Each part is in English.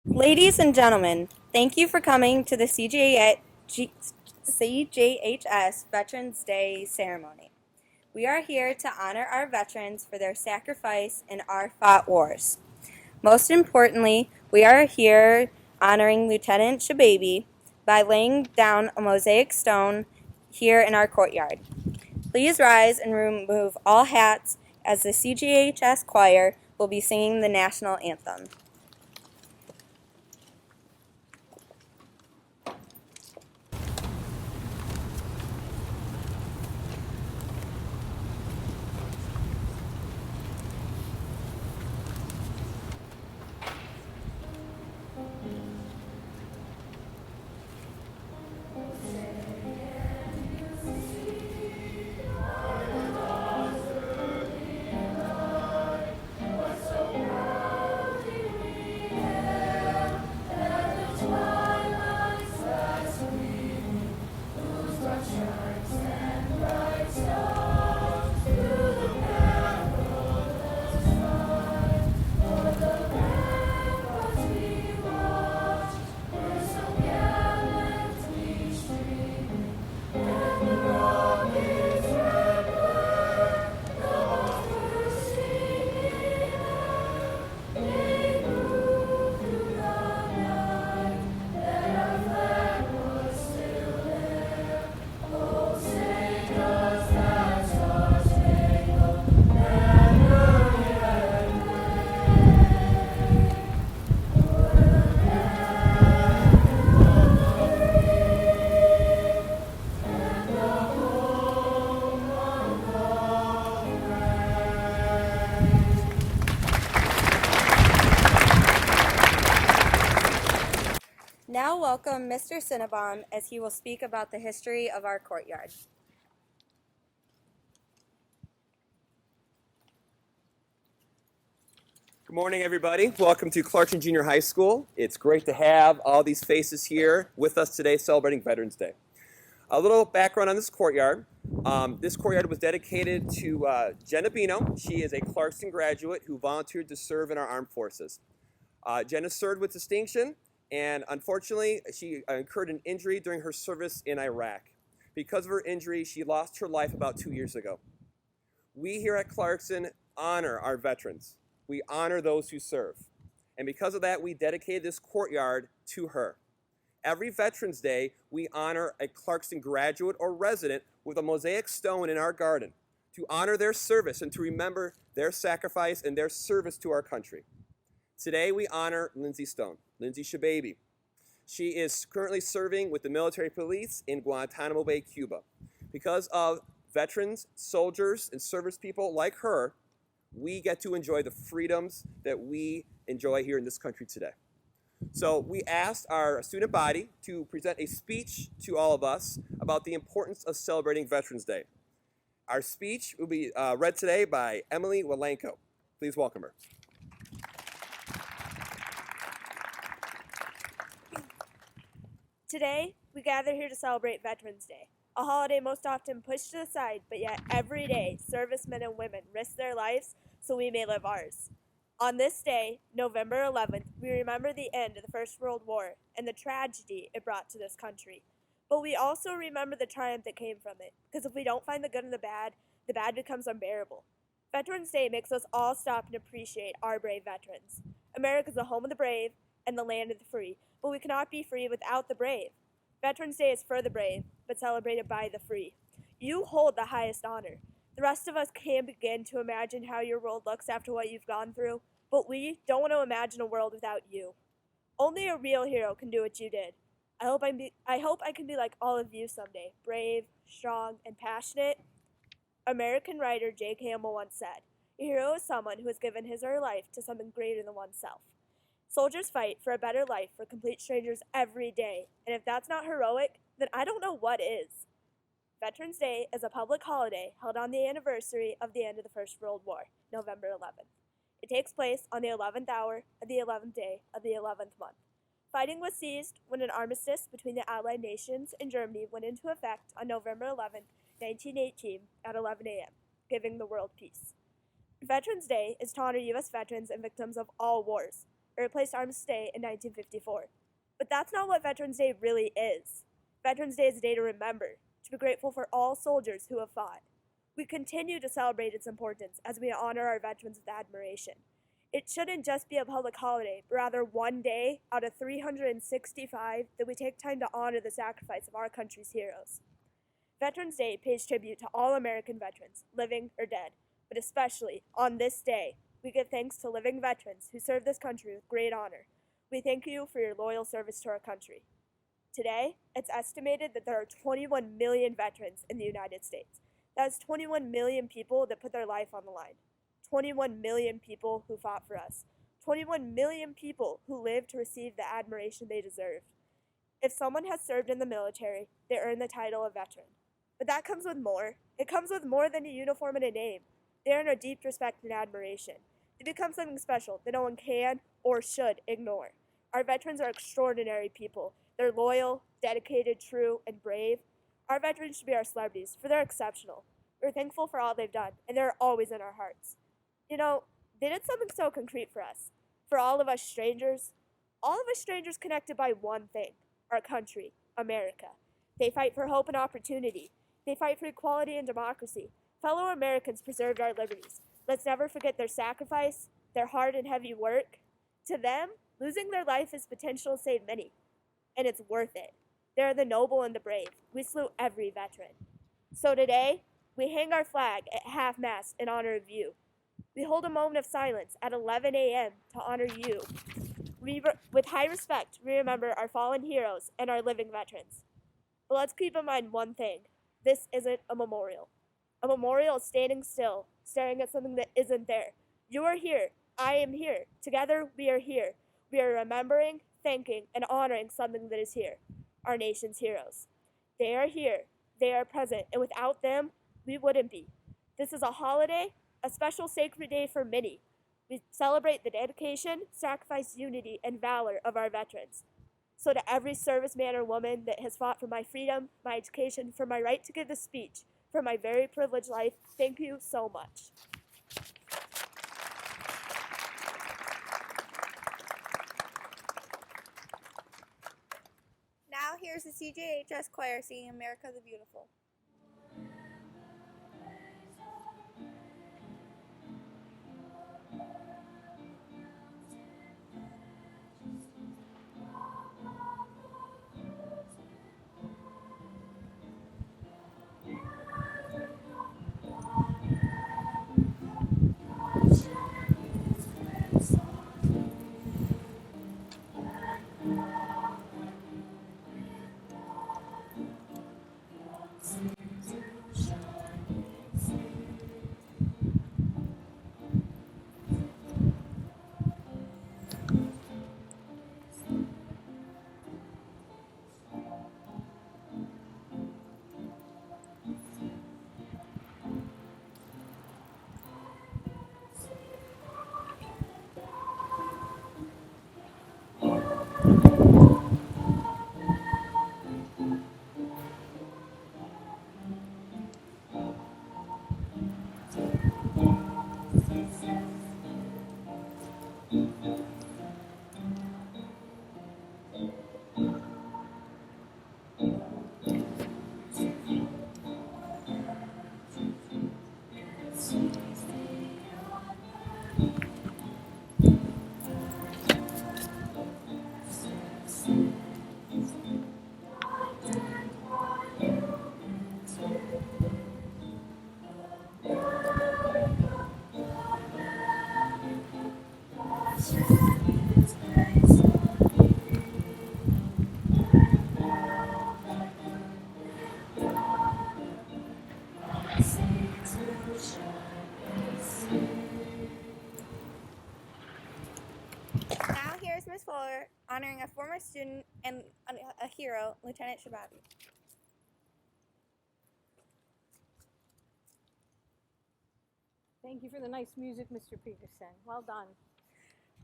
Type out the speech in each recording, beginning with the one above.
Ladies and gentlemen, thank you for coming to the CJHS Veterans Day ceremony. We are here to honor our veterans for their sacrifice in our fought wars. Most importantly, we are here honoring Lieutenant Shababy by laying down a mosaic stone here in our courtyard. Please rise and remove all hats as the CJHS choir will be singing the national anthem. Now welcome Mr. Sennabaum as he will speak about the history of our courtyard. Good morning, everybody. Welcome to Clarkson Junior High School. It's great to have all these faces here with us today celebrating Veterans Day. A little background on this courtyard. This courtyard was dedicated to Jenna Bino. She is a Clarkson graduate who volunteered to serve in our armed forces. Jenna served with distinction, and unfortunately, she incurred an injury during her service in Iraq. Because of her injury, she lost her life about 2 years ago. We here at Clarkson honor our veterans. We honor those who serve. And because of that, we dedicated this courtyard to her. Every Veterans Day, we honor a Clarkson graduate or resident with a mosaic stone in our garden to honor their service and to remember their sacrifice and their service to our country. Today, we honor Lindsay Shababy. She is currently serving with the military police in Guantanamo Bay, Cuba. Because of veterans, soldiers, and service people like her, we get to enjoy the freedoms that we enjoy here in this country today. So we asked our student body to present a speech to all of us about the importance of celebrating Veterans Day. Our speech will be read today by Emily Walenko. Please welcome her. Today, we gather here to celebrate Veterans Day, a holiday most often pushed to the side, but yet every day, servicemen and women risk their lives so we may live ours. On this day, November 11th, we remember the end of the First World War and the tragedy it brought to this country. But we also remember the triumph that came from it, because if we don't find the good in the bad becomes unbearable. Veterans Day makes us all stop and appreciate our brave veterans. America is the home of the brave and the land of the free, but we cannot be free without the brave. Veterans Day is for the brave, but celebrated by the free. You hold the highest honor. The rest of us can't begin to imagine how your world looks after what you've gone through, but we don't want to imagine a world without you. Only a real hero can do what you did. I hope I can be like all of you someday, brave, strong, and passionate. American writer J. Campbell once said, "A hero is someone who has given his or her life to something greater than oneself." Soldiers fight for a better life for complete strangers every day, and if that's not heroic, then I don't know what is. Veterans Day is a public holiday held on the anniversary of the end of the First World War, November 11th. It takes place on the 11th hour of the 11th day of the 11th month. Fighting was ceased when an armistice between the Allied nations and Germany went into effect on November 11, 1918 at 11 a.m., giving the world peace. Veterans Day is to honor U.S. veterans and victims of all wars. It replaced Armistice Day in 1954. But that's not what Veterans Day really is. Veterans Day is a day to remember, to be grateful for all soldiers who have fought. We continue to celebrate its importance as we honor our veterans with admiration. It shouldn't just be a public holiday, but rather one day out of 365 that we take time to honor the sacrifice of our country's heroes. Veterans Day pays tribute to all American veterans, living or dead, but especially on this day, we give thanks to living veterans who serve this country with great honor. We thank you for your loyal service to our country. Today, it's estimated that there are 21 million veterans in the United States. That is 21 million people that put their life on the line. 21 million people who fought for us. 21 million people who lived to receive the admiration they deserve. If someone has served in the military, they earn the title of veteran. But that comes with more. It comes with more than a uniform and a name. They earn our deep respect and admiration. They become something special that no one can or should ignore. Our veterans are extraordinary people. They're loyal, dedicated, true, and brave. Our veterans should be our celebrities, for they're exceptional. We're thankful for all they've done, and they're always in our hearts. You know, they did something so concrete for us. For all of us strangers connected by one thing, our country, America. They fight for hope and opportunity. They fight for equality and democracy. Fellow Americans preserved our liberties. Let's never forget their sacrifice, their hard and heavy work. To them, losing their life is potential to save many, and it's worth it. They're the noble and the brave. We salute every veteran. So today, we hang our flag at half-mast in honor of you. We hold a moment of silence at 11 a.m. to honor you. With high respect, we remember our fallen heroes and our living veterans. But let's keep in mind one thing. This isn't a memorial. A memorial is standing still, staring at something that isn't there. You are here. I am here. Together, we are here. We are remembering, thanking, and honoring something that is here, our nation's heroes. They are here. They are present. And without them, we wouldn't be. This is a holiday, a special sacred day for many. We celebrate the dedication, sacrifice, unity, and valor of our veterans. So to every serviceman or woman that has fought for my freedom, my education, for my right to give this speech, for my very privileged life, thank you so much. Now here's the CJHS choir singing America the Beautiful. Now here's Ms. Fuller honoring a former student and a hero, Lieutenant Shababi. Thank you for the nice music, Mr. Peterson. Well done.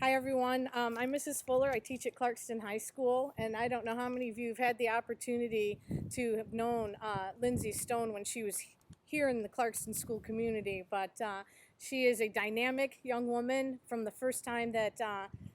Hi, everyone. I'm Mrs. Fuller. I teach at Clarkston High School, and I don't know how many of you have had the opportunity to have known Lindsay Stone when she was here in the Clarkston school community, but She is a dynamic young woman. From the first time that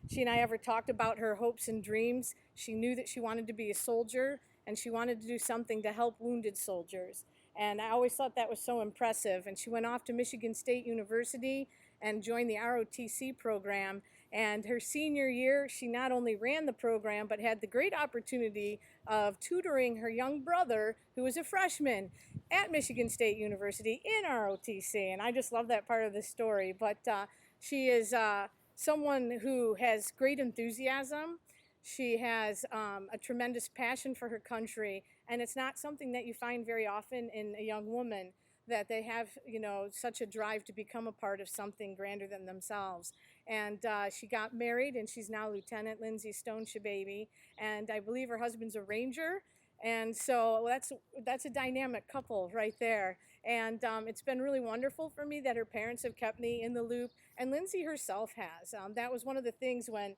she and I ever talked about her hopes and dreams, she knew that she wanted to be a soldier and she wanted to do something to help wounded soldiers. And I always thought that was so impressive. And she went off to Michigan State University and joined the ROTC program. And her senior year, she not only ran the program, but had the great opportunity of tutoring her young brother, who was a freshman at Michigan State University in ROTC. And I just love that part of the story. But she is someone who has great enthusiasm. She has a tremendous passion for her country, and it's not something that you find very often in a young woman, that they have, such a drive to become a part of something grander than themselves. And she got married, and she's now Lieutenant Lindsay Stone-Shababy, and I believe her husband's a ranger. And so that's a dynamic couple right there. And it's been really wonderful for me that her parents have kept me in the loop, and Lindsay herself has. That was one of the things when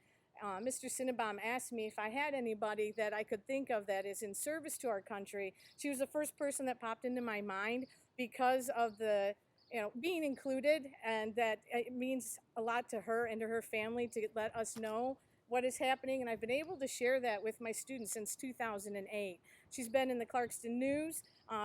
Mr. Sennabaum asked me if I had anybody that I could think of that is in service to our country. She was the first person that popped into my mind because of the, being included, and that it means a lot to her and to her family to let us know what is happening. And I've been able to share that with my students since 2008. She's been in the Clarkston News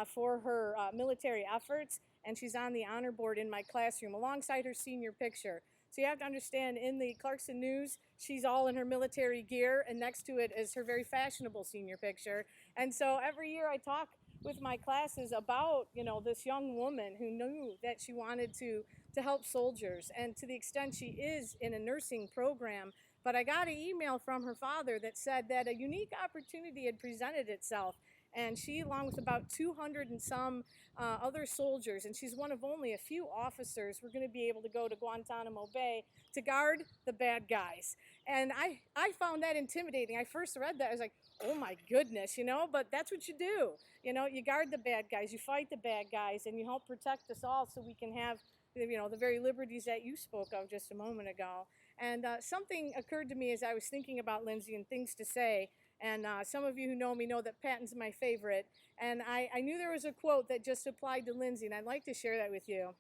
for her military efforts, and she's on the honor board in my classroom alongside her senior picture. So you have to understand, in the Clarkston News, she's all in her military gear, and next to it is her very fashionable senior picture. And so every year I talk with my classes about, this young woman who knew that she wanted to help soldiers, and to the extent she is in a nursing program. But I got an email from her father that said that a unique opportunity had presented itself, and she, along with about 200 and some other soldiers, and she's one of only a few officers, were going to be able to go to Guantanamo Bay to guard the bad guys. And I found that intimidating. I first read that, I was like, oh my goodness, but that's what you do. You guard the bad guys, you fight the bad guys, and you help protect us all so we can have, the very liberties that you spoke of just a moment ago. And something occurred to me as I was thinking about Lindsay and things to say. And some of you who know me know that Patton's my favorite. And I knew there was a quote that just applied to Lindsay, and I'd like to share that with you.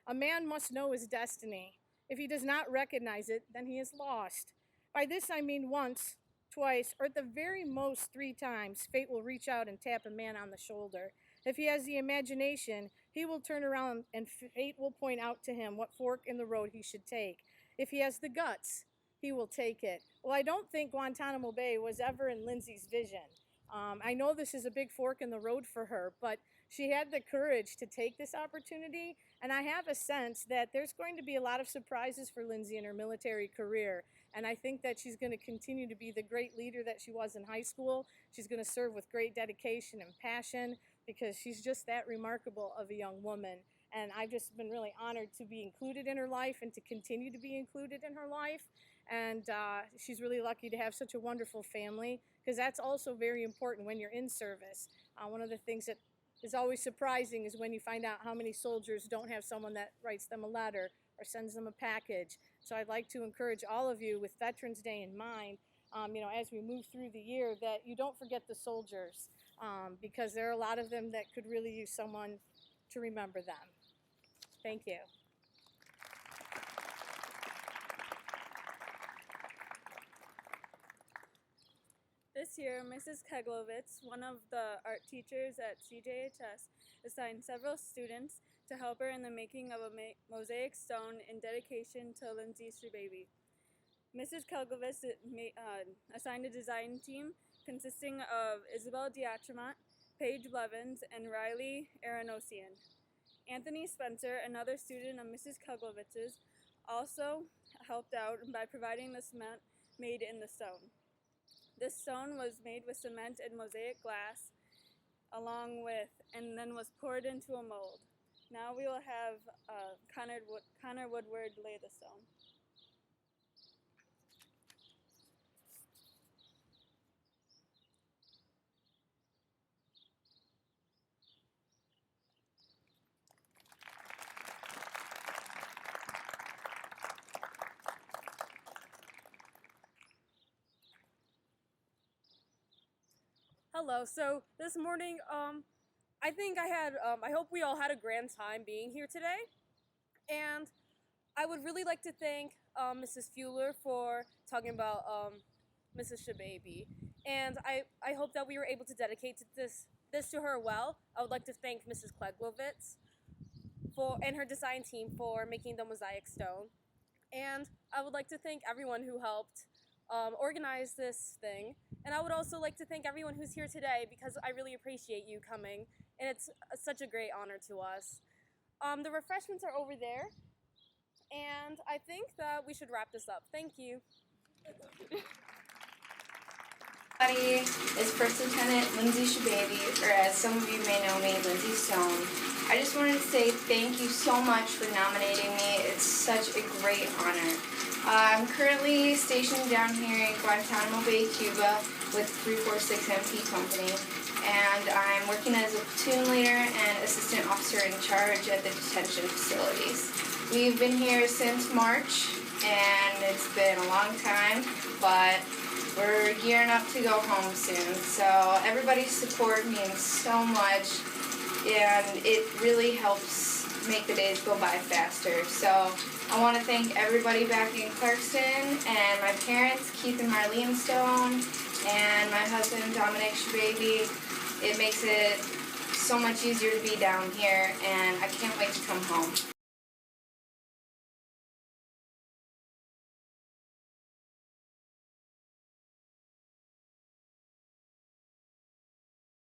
A man must know his destiny. If he does not recognize it, then he is lost. By this I mean once, twice, or at the very most 3 times, fate will reach out and tap a man on the shoulder. If he has the imagination, he will turn around and fate will point out to him what fork in the road he should take. If he has the guts, he will take it. Well, I don't think Guantanamo Bay was ever in Lindsay's vision. I know this is a big fork in the road for her, but she had the courage to take this opportunity, and I have a sense that there's going to be a lot of surprises for Lindsay in her military career, and I think that she's going to continue to be the great leader that she was in high school. She's going to serve with great dedication and passion, because she's just that remarkable of a young woman. And I've just been really honored to be included in her life and to continue to be included in her life. And she's really lucky to have such a wonderful family, because that's also very important when you're in service. One of the things that is always surprising is when you find out how many soldiers don't have someone that writes them a letter or sends them a package. So I'd like to encourage all of you, with Veterans Day in mind, as we move through the year, that you don't forget the soldiers, because there are a lot of them that could really use someone to remember them. Thank you. This year, Mrs. Keglovitz, one of the art teachers at CJHS, assigned several students to help her in the making of a mosaic stone in dedication to Lindsay Shababy. Mrs. Keglovitz assigned a design team consisting of Isabel Diatremont, Paige Blevins, and Riley Aronosian. Anthony Spencer, another student of Mrs. Keglovitz's, also helped out by providing the cement made in the stone. This stone was made with cement and mosaic glass, and then was poured into a mold. Now we will have Connor Woodward lay the stone. Hello. So this morning, I think I hope we all had a grand time being here today. And I would really like to thank Mrs. Fuller for talking about Mrs. Shababy. And I hope that we were able to dedicate this to her well. I would like to thank Mrs. Kleglovitz and her design team for making the mosaic stone. And I would like to thank everyone who helped organize this thing. And I would also like to thank everyone who's here today because I really appreciate you coming. And it's such a great honor to us. The refreshments are over there. And I think that we should wrap this up. Thank you. Everybody is First Lieutenant Lindsay Shababy, or as some of you may know me, Lindsay Stone. I just wanted to say thank you so much for nominating me. It's such a great honor. I'm currently stationed down here in Guantanamo Bay, Cuba with 346 MP Company, and I'm working as a platoon leader and assistant officer in charge at the detention facilities. We've been here since March, and it's been a long time, but we're gearing up to go home soon. So everybody's support means so much, and it really helps make the days go by faster. So I want to thank everybody back in Clarkston, and my parents, Keith and Marlene Stone, and my husband, Dominic Shababy. It makes it so much easier to be down here, and I can't wait to come home.